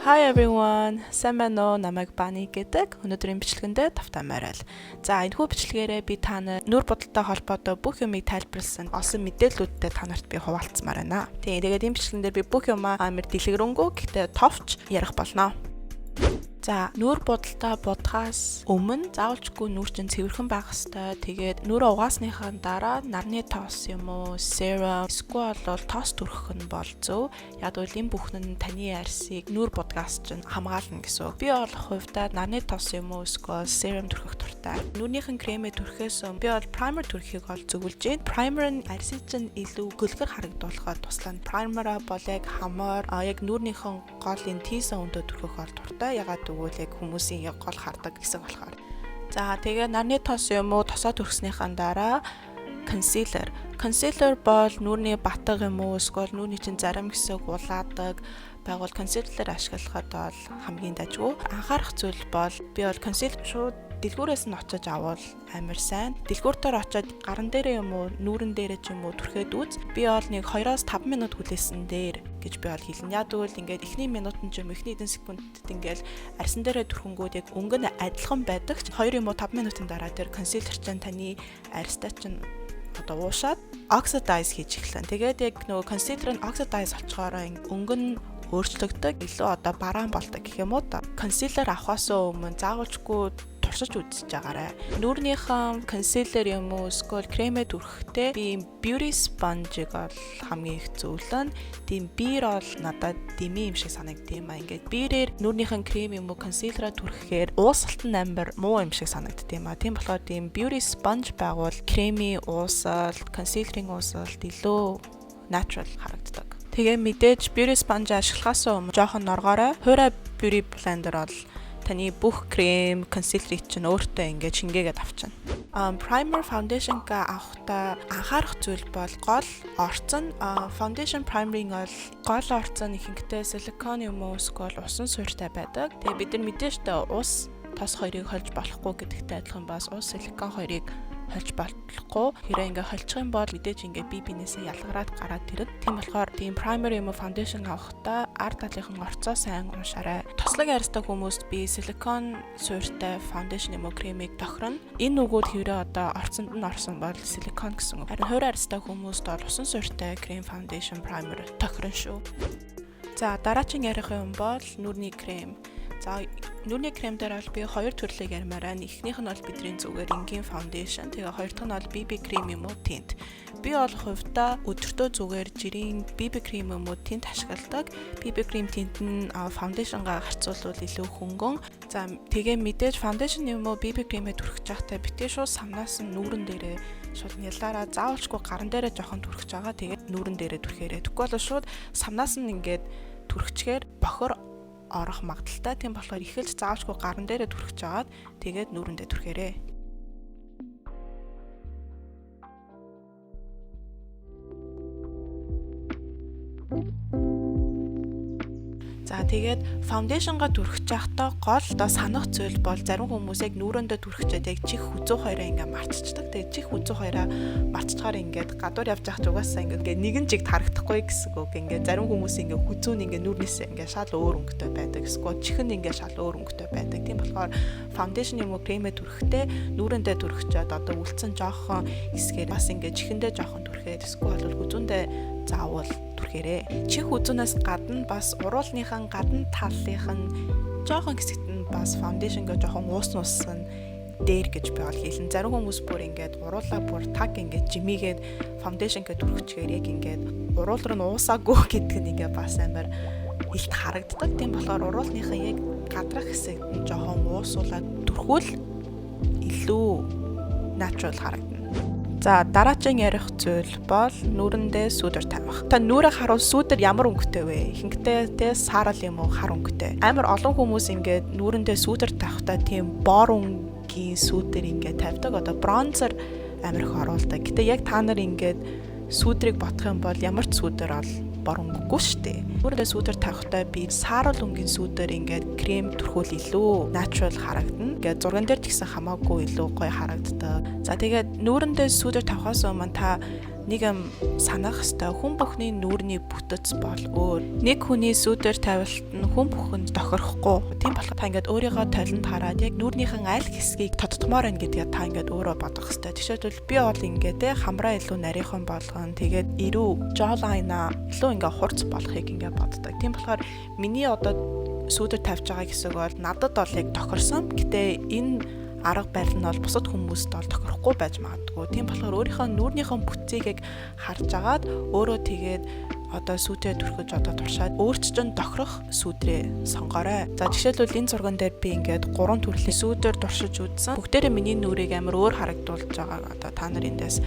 Hi everyone. Сайн байна уу? Намайг Бани гэдэг. Өнөөдрийн бичлэгэндээ тавтай морил. За энэхүү бичлэгээрээ би та нар нүур бодолтой холбоотой бүх юмыг тайлбарласан олон мэдээллүүдтэй та нарт би хуваалцмаар байна. Тэгээд энэ бичлэгэн дээр би бүх юмаа амар дэлгэрэнгүй гэхдээ товч ярих болно. За нүур бодолтой бодхаас өмнө заавалжгүй нүур чинь цэвэрхэн байх ёстой. Тэгээд нүрээ угаасныхаа дараа нарны тоос юм уу, serum, эсвэл бол тоос түрхэх нь бол зөв. Яг бол энэ бүхэн нь таны арьсыг нүур бодгаас чинь хамгаална гэсэн. Би бол хувьдаа нарны тоос юм уу, эсвэл serum түрхэх дуртай. Нүрийнхэн кремээ түрхээс би бол primer түрхийг бол зөвлөж байна. Primer нь арьсыг чинь илүү гөлгөр харагдуулахад туслана. Primer бол яг хамаар яг нүрийнхээ гол энэ T-сэн өндөө түрхэх бол дуртай. Ягаад тэгвэл яг хүмүүсийн яг гол хардаг хэсэг болохоор. За тэгээ нарны тоос юм уу тосоо түрхснийхаа дараа concealer. Concealer бол нүрийн батга юм уу эсвэл нүрийн чинь зарим хэсэг улаадаг байгуул concealer ашиглахад бол хамгийн дажгүй. Анхаарах зүйл бол би бол concealer шууд дэлгүүрээс нь очиж авал амар сайн. Дэлгүүртээр очиод гаран дээрээ юм уу, нүүрэн дээрээ ч юм уу түрхээд үз. Би бол нэг 2-5 минут хүлээсэн дээр гэж би бол хэлнэ. Яг тэгвэл ингээд эхний минутын ч юм эхний эдэн секундэд ингээд арьсан дээрээ түрхэнгүүд яг өнгө нь адилхан байдаг ч 2 юм уу 5 минутын дараа тэр concealer чинь таны арьстай чинь одоо уушаад oxidize хийж эхэлнэ. Тэгээд яг нөгөө concealer нь oxidize болчгоороо өнгө нь өөрчлөгдөг, илүү одоо бараан болдог гэх юм уу та. Concealer авахаас өмнө заавалжгүй туршиж үзэж байгаарай. Нүрийнхээ concealer юм уу эсвэл кремээ түрхэхдээ би beauty sponge-ыг бол хамгийн их зөвлөн. Тийм биер бол надад дими юм шиг санагддığım аа. Ингээд биерээр нүрийнхээ крем юм уу concealer түрхэхээр уусалт нь амар муу юм шиг санагддığım аа. Тийм болохоор тийм beauty sponge байгуул кремийн уусалт, concealer-ийн уусалт илүү natural харагддаг. Тэгээ мэдээж beauty sponge ашиглахаас өмнө жоохон норгоорой. Хуурай beauty blender бол таны бүх крем, консилерийг чинь өөртөө ингээд шингээгээд авчна. Primer foundation-га авахдаа анхаарах зүйл бол гол орц нь foundation primer-ing бол гол орц нь ихэнхдээ силикон юм уу эсвэл усан суурьтай байдаг. Тэгээ бид нар мэдээжтэй ус тос хоёрыг холж болохгүй гэдэгтэй адилхан бас ус силикон хоёрыг холж болохгүй. Хэрэг ингээ холчих юм бол мэдээж ингээ бие биенээсээ ялгараад гараад ирнэ. Тийм болохоор тийм primer юм уу foundation авахдаа ард талынхан орцоо сайн уншаарай. Тослог арьстай хүмүүст би силикон суурьтай foundation юм уу кремийг тохирно. Энэ үгүүд хэрэг одоо орцонд нь орсон бол силикон гэсэн үг. Харин хойр арьстай хүмүүст бол усан суурьтай крем foundation primer тохирно шүү. За дараагийн ярих юм бол нүрийн крем. За нүрийн крем дээр бол би хоёр төрлийг ярмаар байна. Эхнийх нь бол бидний зүгээр энгийн foundation. Тэгээ хоёр дахь нь бол BB крем юм уу tint. Би бол хувьдаа өдөртөө зүгээр жирийн BB крем юм уу tint ашигладаг. BB крем tint нь foundation-га харьцуулбал илүү хөнгөн. За тэгээ мэдээж foundation юм уу BB кремээ түрхэж байхдаа битгий шууд самнаас нь нүүрэн дээрээ шууд нялаараа заавалчгүй гаран дээрээ жоохон түрхэж байгаа. Тэгээд нүүрэн дээрээ түрхээрээ. Тэгвэл бол шууд самнаас нь ингээд түрхчихээр бохор орох магадaltaй. Тийм болохоор ихэлж заавчгүй гаран дээрээ түрхэж жагаад тэгээд нүүрэндээ түрхээрээ. За тэгээд foundation-га түрхэж байхдаа гол одоо санах зүйл бол зарим хүмүүс яг нүүрэндээ түрхчээд яг чих хүзүү хоёроо ингээ марцчихдаг. Тэгээд чих хүзүү хоёроо марцчихаар ингээд гадуур явж байхад угаасаа ингээ нэгэн жигт харагдахгүй гэсэн үг. Ингээ зарим хүмүүс ингээ хүзүү нь ингээ нүүрнээсээ ингээ шал өөр өнгөтэй байдаг. Эсвэл чих нь ингээ шал өөр өнгөтэй байдаг. Тийм болохоор foundation юм уу кремээ түрхэхдээ нүүрэндээ түрхчээд одоо үлдсэн жоохон хэсгээр бас ингээ чихэндээ жоохон түрхээд эсвэл хүзүүндээ заавал түрхээрээ. Чих үзүүнээс гадна бас уруулныхан гадна талынх нь жоохон хэсэгт нь бас foundation-гээ жоохон ууссан дээр гэж би бол хэлэн. Зарим хүмүүс бүр ингээд уруулаа бүр таг ингээд жимигээд foundation-гээ түрхчихээр яг ингээд уруул руу нь уусаагүй гэдэг нь ингээд бас амар илт харагддаг. Тийм болохоор уруулныхан яг гадрах хэсэгт нь жоохон уусуулаад түрхвэл илүү natural харагдана. За дараагийн ярих зүйл бол нүрэндээ сүдэр тавих. Та нүрээ харуул сүдэр ямар өнгөтэй вэ? Ихэнхдээ тэ саарал юм уу хар өнгөтэй. Амар олон хүмүүс ингээд нүрэндээ сүдэр тавихтаа тийм бор өнгийн сүдэр ингээд тавьдаг. Одоо бронзер амар их оруулдаг. Гэтэ яг та нар ингээд сүдрийг бодох юм бол ямар ч сүдэр бол бор өнгөгүй шүү дээ. Нүрэндээ сүдэр тавихтаа би саарал өнгийн сүдэр ингээд крем түрхүүл илүү natural харагдана. Ингээд зурган дээр ч гэсэн хамаагүй илүү гоё харагддаг. За тэгээд нүрэндээ сүдэр тавихаас өмнө та нэг юм санах ёстой. Хүн бүхний нүүрний бүтэц бол өөр. Нэг хүний сүүдээр тавилт нь хүн бүхэнд тохирохгүй. Тийм болохоор та ингээд өөрийгөө толинд хараад яг нүүрнийхэн аль хэсгийг тодтмоор байна гэдгээ та ингээд өөрөө бодох ёстой. Жишээлбэл би бол ингээд хамраа илүү нарийнхан болгоно. Тэгээд ирүү jawline илүү ингээд хурц болохыг ингээд боддог. Тийм болохоор миний одоо сүүдээр тавьж байгаа хэсэг бол надад бол яг тохирсон. Гэтэ энэ арга барил нь бол бусад хүмүүст бол тохирохгүй байж магадгүй. Тийм болохоор өөрийнхөө нүүрнийхэн бүтцийг харж агаад өөрөө тэгээд одоо сүүтрээ түрхэж одоо туршаад өөрчлөн тохирох сүүтрээ сонгоорой. За жишээлбэл энэ зурган дээр би ингээд 3 төрлийн сүүтрээр туршиж үзсэн. Бүгдээрээ миний нүрийг амар өөр харагдуулж байгааг одоо та нар эндээс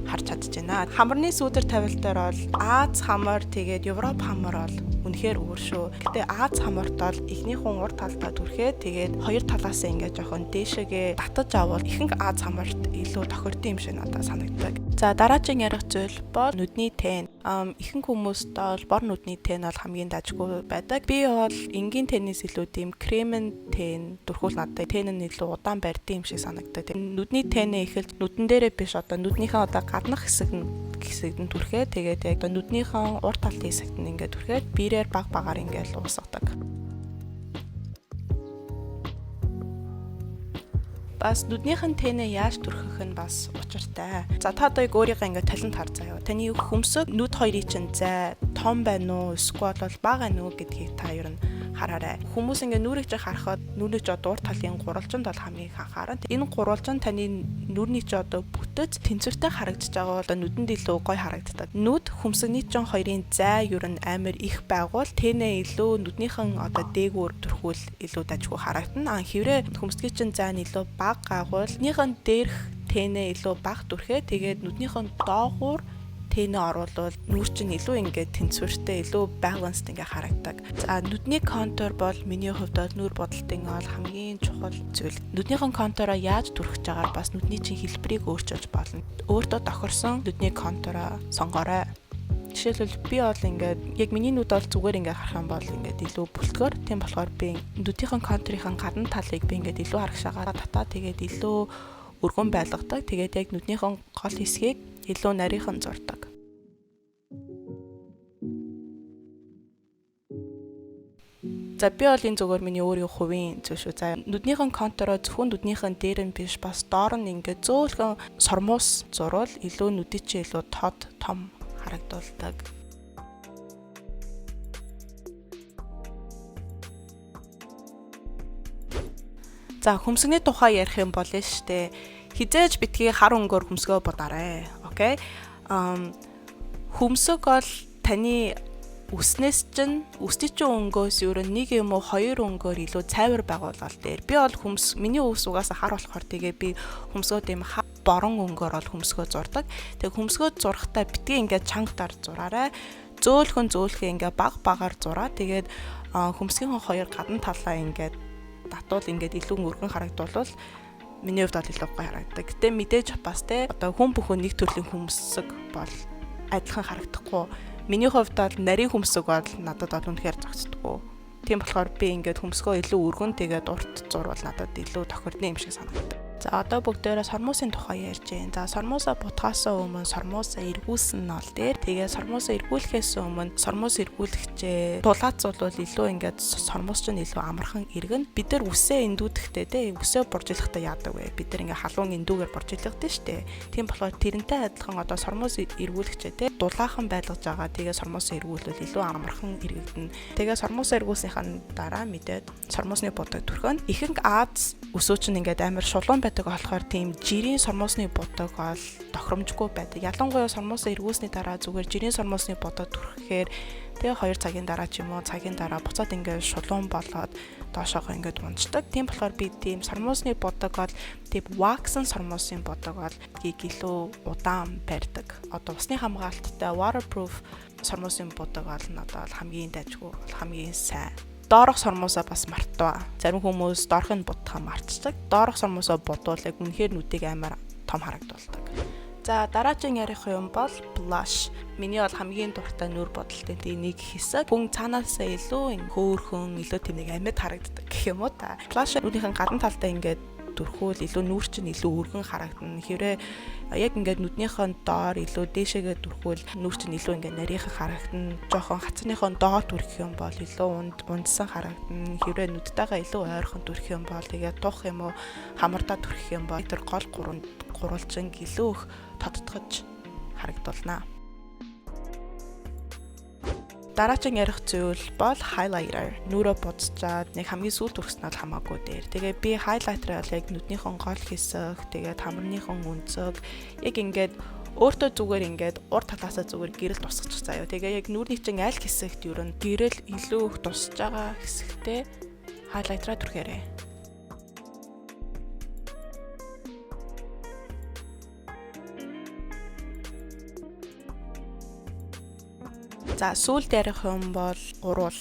харж чадж байна. Хамарны сүүдэр тавилтаар бол Аз хамар тэгээд Европ хамар бол үнэхээр өөр шүү. Гэтэ Аз хамарт бол эхнийхэн урд талдаа түрхээ тэгээд хоёр талаасаа ингээд жоохон дээшээгээ татаж авал ихэнх Аз хамарт илүү тохирдсон юм шиг надад санагддаг. За дараагийн ярих зүйл бол нүдний тэн. Ихэнх хүмүүст бол бор нүдний тэн бол хамгийн дажгүй байдаг. Би бол энгийн тэнээс илүү тийм кремэн тэн дурхуул надад тэн нь илүү удаан барьдсан юм шиг санагддаг. Нүдний тэнээ ихэлж нүдэн дээрээ биш одоо нүднийхээ одоо гаднах хэсэгт нь түрхээ тэгээд яг нүднийхэн урд талын хэсэгт нь ингээд түрхээд биерээр баг багаар ингээд уусгадаг. Бас нүднийхэн тэнээ яаж түрхэх нь бас учиртай. За та одоо яг өөрийгөө ингээд талент хар заяа. Таны хөмсөг нүд хоёрын чинь зай том байна уу эсвэл бол бага байна уу гэдгийг та ер нь хараарай. Хүмүүс ингээд нүрийг жиг харахад нүрийн ч одоо урд талын гурвалжинд бол хамгийн их анхаарна. Энэ гурвалжинд таны нүрний ч одоо бүтэц тэнцвэртэй харагдаж байгаа бол нүдэнд илүү гоё харагддаг. Нүд хөмсөгний чинь хоёрын зай ер нь амар их байгуул тэнээ илүү нүднийхэн одоо дээгүүр төрхүүл илүү дажгүй харагдана. Хэврээ хөмсгийн чинь зай нь илүү бага гагуул нүднийхэн дээрх тэнээ илүү бага дүрхээ тэгээд нүднийхэн доогуур тэнээ оруулвал нүур чинь илүү ингээд тэнцвэртэй илүү баланст ингээд харагддаг. За нүдний контур бол миний хувьд бол нүур бодолтын бол хамгийн чухал зүйл. Нүднийхэн контураа яаж дүрхэж байгаагаар бас нүдний чинь хэлбэрийг өөрчилж болно. Өөртөө тохирсон нүдний контураа сонгоорой. Жишээлбэл би бол ингээд яг миний нүд бол зүгээр ингээд харах юм бол ингээд илүү бүлтгэр. Тийм болохоор би нүднийхэн контурын гадна талыг би ингээд илүү харагшаагаар татаа тэгээд илүү өргөн байлгадаг. Тэгээд яг нүднийхэн гол хэсгийг илүү нарийнхан зурдаг. За би бол энэ зүгээр миний өөрийн хувийн зүйл шүү. За нүднийхэн контуроо зөвхөн нүднийхэн дээр нь биш бас доор нь ингээд зөөлхөн сормуус зурвал илүү нүдий чи илүү том харагдуулдаг. За хөмсгний тухай ярих юм бол штэ хизээж битгий хар өнгөөр хөмсгөө бодоорой. Окей. Хөмсөг бол таны үснээс чинь өнгөөс ер нь нэг юм уу хоёр өнгөөр илүү цайвар байгуулал дээр. Би бол миний өвс угаасаа хар болохоор тэгээ би хөмсгөө тийм борон өнгөөр бол хөмсгөө зурдаг. Тэгээ хөмсгөө зурхтаа битгий ингээд чангатаар зураарай. Зөөлхөн ингээд баг багаар зураа. Тэгээд хөмсгийнхээ хоёр гадна талаа ингээд татвал ингээд илүү өргөн харагдуулвал миний хувьд бол илүү гоё харагддаг. Гэтэ мэдээж бас те одоо хүн бүхэн нэг төрлийн хөмсөг бол адилхан харагдахгүй. Миний хувьд бол нарийн хөмсөг бол надад бол үнэхээр зогсдоггүй. Тийм болохоор би ингээд хөмсгөө илүү өргөн тэгээд урт зурвал надад илүү тохирдны юм шиг санагдав. За одоо бүгдээрээ сормуусын тухай ярьж байна. За сормуусаа бутгаасаа өмнө сормуусаа эргүүлсэн нь бол дээр. Тэгээ сормуусаа эргүүлэхээс өмнө сормуус эргүүлэгчээ дулаацуулвал илүү ингээд сормуус чинь илүү амархан эргэнэ. Бид нар үсээ эндүүдэхтэй те үсээ боржилгахдаа яадаг вэ? Бид нар ингээд халуун эндүүгээр боржилгадаг штэ. Тийм болохоор тэрнтэй адилхан одоо сормуус эргүүлэгчээ те дулаахан байлгаж байгаа. Тэгээ сормуусаа эргүүлвэл илүү амархан эргэгдэнэ. Тэгээ сормуусаа эргүүлснийхаа дараа мэдээд сормуусны будаг түрхэнэ. Ихэнх Аз өсөөч нь ингээд амар шулуун болохоор тийм жирийн сормуусны будаг бол тохиромжгүй байдаг. Ялангуяа сормуусаа эргүүлсний дараа зүгээр жирийн сормуусны будаг түрхэхээр тэгээ 2 цагийн дараа ч юм уу цагийн дараа буцаад ингээд шулуун болоод доошоогоо ингээд унцдаг. Тийм болохоор би тийм сормуусны будаг бол тийм ваксан сормуусын будаг бол илүү удаан барьдаг. Одоо усны хамгаалттай waterproof сормуусын будаг бол надад хамгийн дайггүй хамгийн сайн. Доорох сормуусаа бас мартваа. Зарим хүмүүс доорхыг будхаа мартчихдаг. Доорох сормуусаа бодвол яг үнэхээр нүдийг амар том харагдуулдаг. За дараагийн ярих юм бол blush. Миний бол хамгийн дуртай нүур бодолтын нэг хэсэг. Хүн цаанаасаа илүү хөөрхөн, илүү тийм нэг амьд харагддаг гэх юм уу та. Blush нүдийн гадна талдаа ингээд төрхүүл илүү нүүр чинь илүү өргөн харагдана. Хэврээ яг ингээд нүднийхэн доор илүү дээшээгээ төрхүүл нүүр чинь илүү ингээд нарийнхан харагдана. Жохон хацарныхон доод төрөх юм бол илүү ундсан харагдана. Хэврээ нүдтэйгээ илүү ойрхон төрөх юм бол тэгээд тух юм уу хамардаа төрөх юм бол тэр гол гурвалжинг илүү их тодтогч харагдулна. Дараагийн ярих зүйл бол highlighter. Нүрөө буцчаад нэг хамгийн сүүлд төрсөн нь хамаагүй дээр. Тэгээ би highlighter бол яг нүднийхэн гол хэсэг, тэгээд хамарныхон өнцөг яг ингээд өөртөө зүгээр ингээд урд талаасаа зүгээр гэрэл тусгачих заяа. Тэгээ яг нүрийн чин аль хэсэгт юу н гэрэл илүү их тусж байгаа хэсэгтээ highlighter-а түрхээрээ. За сүүлд ярих юм бол уруул.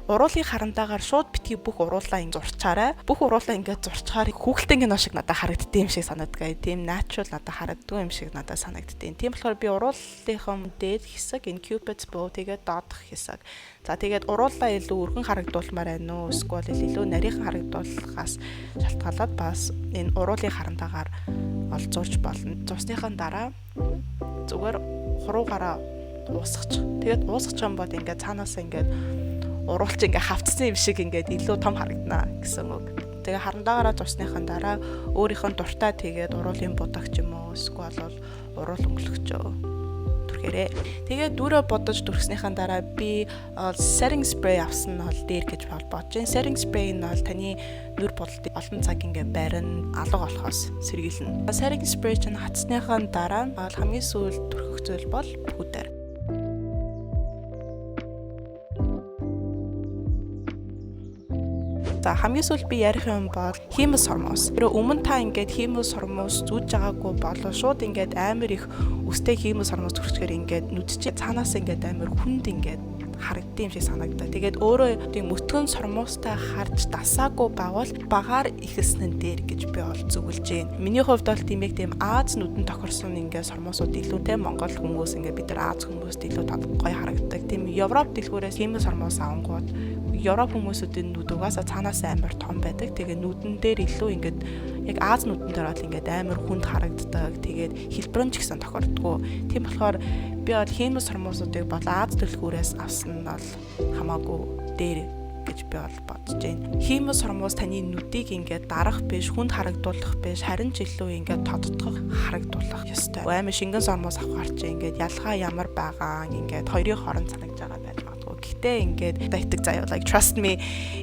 Уруулын харандаагаар шууд битгий бүх уруулаа ингэ зурчаарай. Бүх уруулаа ингэ зурчаар хүүхэлдэйн кино шиг надад харагддаг юм шиг санагдгаа. Тийм natural надад харагддаг юм шиг надад санагддаг. Тийм болохоор би уруулынхаа дээд хэсэг энэ cupid's bow тэгээд доодох хэсэг. За тэгээд уруулаа илүү өргөн харагдуулмаар байна уу? Эсвэл илүү нарийнхан харагдуулахаас шалтгаалаад бас энэ уруулын харандаагаар ол зурж болно. Зурсныхан дараа зүгээр хуруугаараа уусгачих. Тэгээд уусгах юм бол ингээд цаанаас ингээд уруулч ингээд хавцсан юм шиг ингээд илүү том харагдана гэсэн үг. Тэгээ харандаагаараа зурсныхан дараа өөрийнх нь дуртай тэгээд уруулын будагч юм уу эсвэл бол уруул өнгөлөгчөө түрхээрээ. Тэгээд дүүрээ будаж дүрхснийхэн дараа би setting spray авсан нь бол дээр гэж бодож байна. Setting spray нь бол таны нүр бодолд олон цаг ингээд байрна алга болохоос сэргийлнэ. Setting spray чинь хацсныхан дараа бол хамгийн сүүлд түрхэх зүйл бол пудер. За хамгийн сүүлд би ярих юм бол химус хормоос. Тэр өмнө та ингээд химус хормоос зүүж байгаагүй болоо шууд ингээд амар их өстэй химус хормоос төрчихээр ингээд нүдчээ цаанаас ингээд амар хүнд ингээд харагдсан юм шиг санагдаа. Тэгээд өөрөө тийм өтгөн сормоостай харж дасаагүй байгуул багаар ихэлснэн дээр гэж би бол зүгэлж байна. Миний хувьд бол тийм яг тийм Аз нүдэн тохирсон ингээд сормоосууд илүүтэй Монгол хүмүүс ингээд бид нар Аз хүмүүст илүү гоё харагддаг. Тийм Европ дэлгүүрээс химус сормоос авангууд Европ хүмүүсүүдийн нүд угаасаа цаанаас амар том байдаг. Тэгээ нүдэн дээр илүү ингээд яг Аз нүдэн дээр бол ингээд амар хүнд харагддаг. Тэгээд хэлбэр нь ч гэсэн тохирдгоо. Тийм болохоор би бол химус хормоосуудыг бол Аз дэлгүүрээс авсан нь бол хамаагүй дээр гэж би бол бодож байна. Химус хормоос таны нүдийг ингээд дарах биш, хүнд харагдуулах биш, харин ч илүү ингээд тодтгох, харагдуулах ёстой. Амар шингэн сормоос авахар чи ингээд ялгаа ямар байгаа ингээд хоёрын хооронд санагдж байгаа байж магадгүй. Гэхдээ ингээд дайтаг заяа like trust me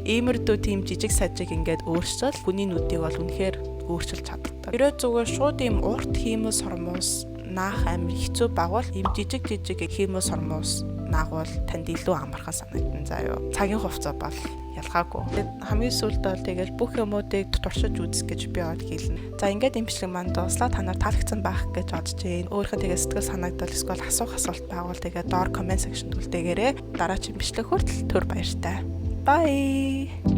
иймэрдүү тийм жижиг сажиг ингээд өөрчлөл хүний нүдийг бол үнэхээр өөрчилж чаддаг. Ерөө зүгээр шууд ийм урт химус хормоос наах амар хэцүү байгуул ийм жижиг химус хормоос наагвал танд илүү амархан санагдана заяа. Цагийн хугацаа бол ялгаагүй. Хамгийн сүүлд бол тэгэл бүх юмуудыг туршиж үзэх гэж би бол хэлнэ. За ингээд энэ бичлэг манд дуслаа. Та нар таалагдсан байх гэж бодож байна. Өөрийнхөө тэгээ сэтгэл санагдал эсвэл асуулт байгуул тэгээ доор comment section-д үлдээгээрэй. Дараагийн бичлэг хүртэл түр баяртай. Bye.